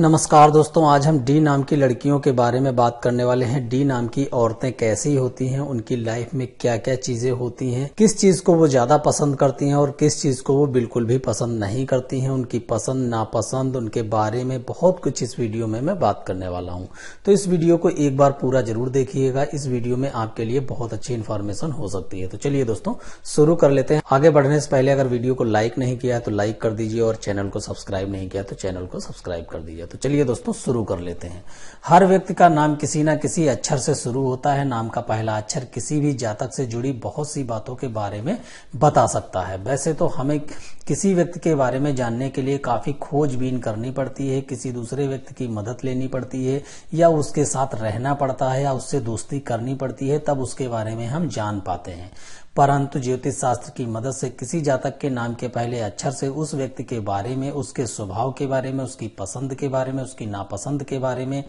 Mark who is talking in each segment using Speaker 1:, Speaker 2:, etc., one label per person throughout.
Speaker 1: नमस्कार दोस्तों, आज हम डी नाम की लड़कियों के बारे में बात करने वाले हैं। डी नाम की औरतें कैसी होती हैं, उनकी लाइफ में क्या क्या चीजें होती हैं, किस चीज को वो ज्यादा पसंद करती हैं और किस चीज को वो बिल्कुल भी पसंद नहीं करती हैं, उनकी पसंद नापसंद, उनके बारे में बहुत कुछ इस वीडियो में मैं बात करने वाला हूं। तो इस वीडियो को एक बार पूरा जरूर देखिएगा, इस वीडियो में आपके लिए बहुत अच्छी इन्फॉर्मेशन हो सकती है। तो चलिए दोस्तों शुरू कर लेते हैं। आगे बढ़ने से पहले अगर वीडियो को लाइक नहीं किया है तो लाइक कर दीजिए और चैनल को सब्सक्राइब नहीं किया तो चैनल को सब्सक्राइब कर दीजिए। तो चलिए दोस्तों शुरू कर लेते हैं। हर व्यक्ति का नाम किसी ना किसी अक्षर से शुरू होता है। नाम का पहला अक्षर किसी भी जातक से जुड़ी बहुत सी बातों के बारे में बता सकता है। वैसे तो हमें किसी व्यक्ति के बारे में जानने के लिए काफी खोजबीन करनी पड़ती है, किसी दूसरे व्यक्ति की मदद लेनी पड़ती है या उसके साथ रहना पड़ता है या उससे दोस्ती करनी पड़ती है, तब उसके बारे में हम जान पाते हैं। परंतु ज्योतिष शास्त्र की मदद से किसी जातक के नाम के पहले अक्षर से उस व्यक्ति के बारे में, उसके स्वभाव के बारे में, उसकी पसंद के बारे में, उसकी नापसंद के बारे में,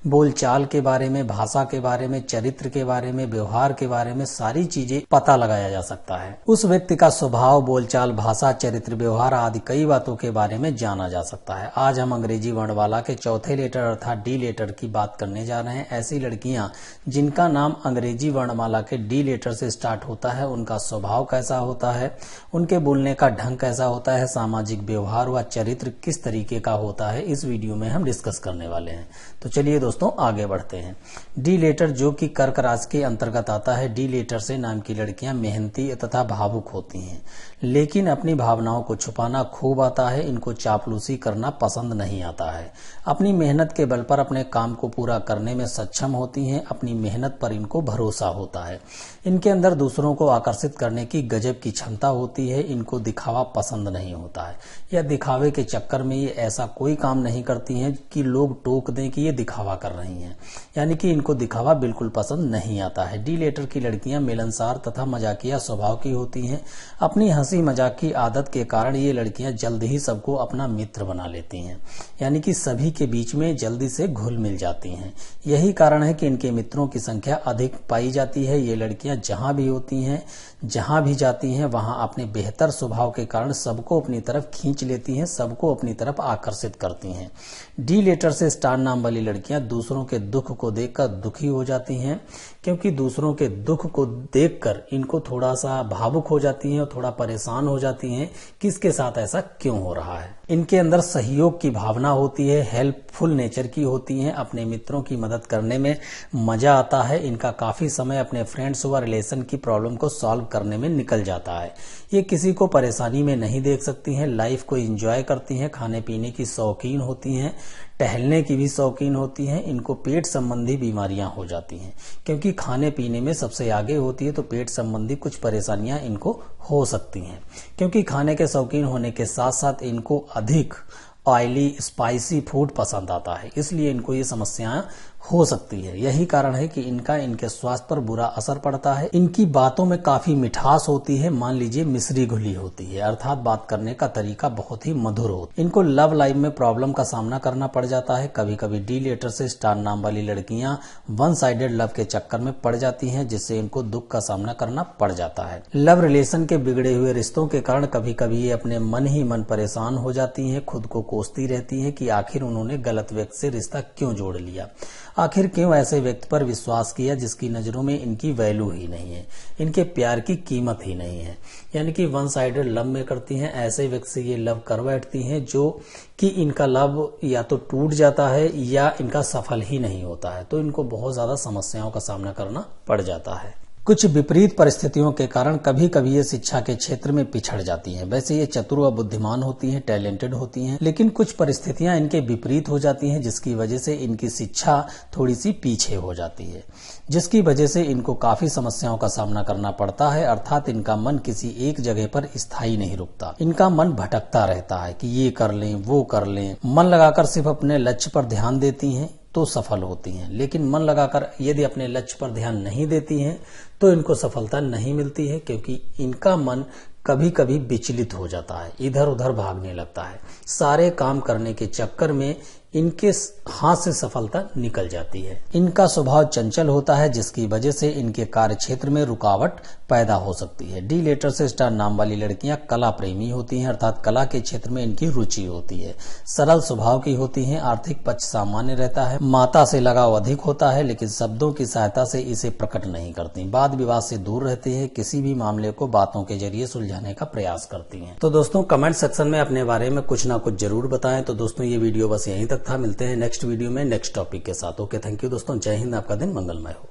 Speaker 1: बोलचाल के बारे में, भाषा के बारे में, चरित्र के बारे में, व्यवहार के बारे में सारी चीजें पता लगाया जा सकता है। उस व्यक्ति का स्वभाव, बोलचाल, भाषा, चरित्र, व्यवहार आदि कई बातों के बारे में जाना जा सकता है। आज हम अंग्रेजी वर्णमाला के चौथे लेटर अर्थात डी लेटर की बात करने जा रहे हैं। ऐसी लड़कियां जिनका नाम अंग्रेजी वर्णमाला के डी लेटर से स्टार्ट होता है, उनका स्वभाव कैसा होता है, उनके बोलने का ढंग कैसा होता है, सामाजिक व्यवहार व चरित्र किस तरीके का होता है, इस वीडियो में हम डिस्कस करने वाले हैं। तो चलिए दोस्तों आगे बढ़ते हैं। डी लेटर जो कि कर्क राशि के अंतर्गत आता है। डी लेटर से नाम की लड़कियां मेहनती तथा भावुक होती हैं, लेकिन अपनी भावनाओं को छुपाना खूब आता है। इनको चापलूसी करना पसंद नहीं आता है। अपनी मेहनत के बल पर अपने काम को पूरा करने में सक्षम होती हैं। अपनी मेहनत पर इनको भरोसा होता है। इनके अंदर दूसरों को आकर्षित करने की गजब की क्षमता होती है। इनको दिखावा पसंद नहीं होता है या दिखावे के चक्कर में ये ऐसा कोई काम नहीं करती हैं कि लोग टोक दें कि ये दिखावा कर रही हैं, यानी कि इनको दिखावा बिल्कुल पसंद नहीं आता है। डी लेटर की लड़कियां मिलनसार तथा मजाकिया स्वभाव की होती हैं। अपनी हंसी मजाक की आदत के कारण ये लड़कियां जल्द ही सबको अपना मित्र बना लेती हैं, यानी कि सभी के बीच में जल्दी से घुल मिल जाती हैं। यही कारण है कि इनके मित्रों की संख्या अधिक पाई जाती है। ये लड़कियां जहां भी होती हैं, जहां भी जाती हैं, वहां अपने बेहतर स्वभाव के कारण सबको अपनी तरफ खींच लेती हैं, सबको अपनी तरफ आकर्षित करती हैं। डी लेटर से स्टार नाम वाली लड़कियां दूसरों के दुख को देखकर दुखी हो जाती हैं, क्योंकि दूसरों के दुख को देखकर इनको थोड़ा सा भावुक हो जाती हैं और थोड़ा परेशान हो जाती हैं कि इसके साथ ऐसा क्यों हो रहा है। इनके अंदर सहयोग की भावना होती है, हेल्पफुल नेचर की होती हैं। अपने मित्रों की मदद करने में मजा आता है। इनका काफी समय अपने फ्रेंड्स व रिलेशन की प्रॉब्लम को सॉल्व करने में निकल जाता है। ये किसी को परेशानी में नहीं देख सकती हैं, लाइफ को एंजॉय करती हैं, खाने पीने की शौकीन होती हैं, टहलने की भी शौकीन होती हैं। इनको पेट संबंधी बीमारियां हो जाती हैं, क्योंकि खाने पीने में सबसे आगे होती है, तो पेट संबंधी कुछ परेशानियां इनको हो सकती हैं। क्योंकि खाने के शौकीन होने के साथ साथ इनको अधिक ऑयली स्पाइसी फूड पसंद आता है, इसलिए इनको ये समस्याएं हो सकती है। यही कारण है कि इनके स्वास्थ्य पर बुरा असर पड़ता है। इनकी बातों में काफी मिठास होती है, मान लीजिए मिश्री घुली होती है, अर्थात बात करने का तरीका बहुत ही मधुर होता है। इनको लव लाइफ में प्रॉब्लम का सामना करना पड़ जाता है। कभी कभी डी लेटर से स्टार नाम वाली लड़कियां वन साइडेड लव के चक्कर में पड़ जाती हैं, जिससे इनको दुख का सामना करना पड़ जाता है। लव रिलेशन के बिगड़े हुए रिश्तों के कारण कभी कभी ये अपने मन ही मन परेशान हो जाती हैं, खुद को कोसती रहती हैं कि आखिर उन्होंने गलत व्यक्ति से रिश्ता क्यों जोड़ लिया, आखिर क्यों ऐसे व्यक्ति पर विश्वास किया जिसकी नजरों में इनकी वैल्यू ही नहीं है, इनके प्यार की कीमत ही नहीं है। यानी कि वन साइडेड लव में करती हैं, ऐसे व्यक्ति से ये लव कर बैठती हैं जो कि इनका लव या तो टूट जाता है या इनका सफल ही नहीं होता है, तो इनको बहुत ज्यादा समस्याओं का सामना करना पड़ जाता है। कुछ विपरीत परिस्थितियों के कारण कभी कभी ये शिक्षा के क्षेत्र में पिछड़ जाती हैं। वैसे ये चतुर व बुद्धिमान होती हैं, टैलेंटेड होती हैं, लेकिन कुछ परिस्थितियां इनके विपरीत हो जाती हैं, जिसकी वजह से इनकी शिक्षा थोड़ी सी पीछे हो जाती है, जिसकी वजह से इनको काफी समस्याओं का सामना करना पड़ता है। अर्थात इनका मन किसी एक जगह पर स्थायी नहीं रुकता, इनका मन भटकता रहता है कि ये कर लें वो कर लें। मन लगाकर सिर्फ अपने लक्ष्य पर ध्यान देती हैं तो सफल होती हैं, लेकिन मन लगाकर यदि अपने लक्ष्य पर ध्यान नहीं देती हैं तो इनको सफलता नहीं मिलती है, क्योंकि इनका मन कभी कभी विचलित हो जाता है, इधर उधर भागने लगता है। सारे काम करने के चक्कर में इनके हाथ से सफलता निकल जाती है। इनका स्वभाव चंचल होता है, जिसकी वजह से इनके कार्य क्षेत्र में रुकावट पैदा हो सकती है। डी लेटर से स्टार्ट नाम वाली लड़कियां कला प्रेमी होती हैं, अर्थात कला के क्षेत्र में इनकी रुचि होती है। सरल स्वभाव की होती हैं, आर्थिक पक्ष सामान्य रहता है, माता से लगाव अधिक होता है, लेकिन शब्दों की सहायता से इसे प्रकट नहीं करती। वाद विवाद से दूर रहती है, किसी भी मामले को बातों के जरिए सुलझाने का प्रयास करती हैं। तो दोस्तों कमेंट सेक्शन में अपने बारे में कुछ ना कुछ जरूर बताएं। तो दोस्तों ये वीडियो बस यहीं तक था, मिलते हैं नेक्स्ट वीडियो में नेक्स्ट टॉपिक के साथ। ओके, थैंक यू दोस्तों, जय हिंद, आपका दिन मंगलमय हो।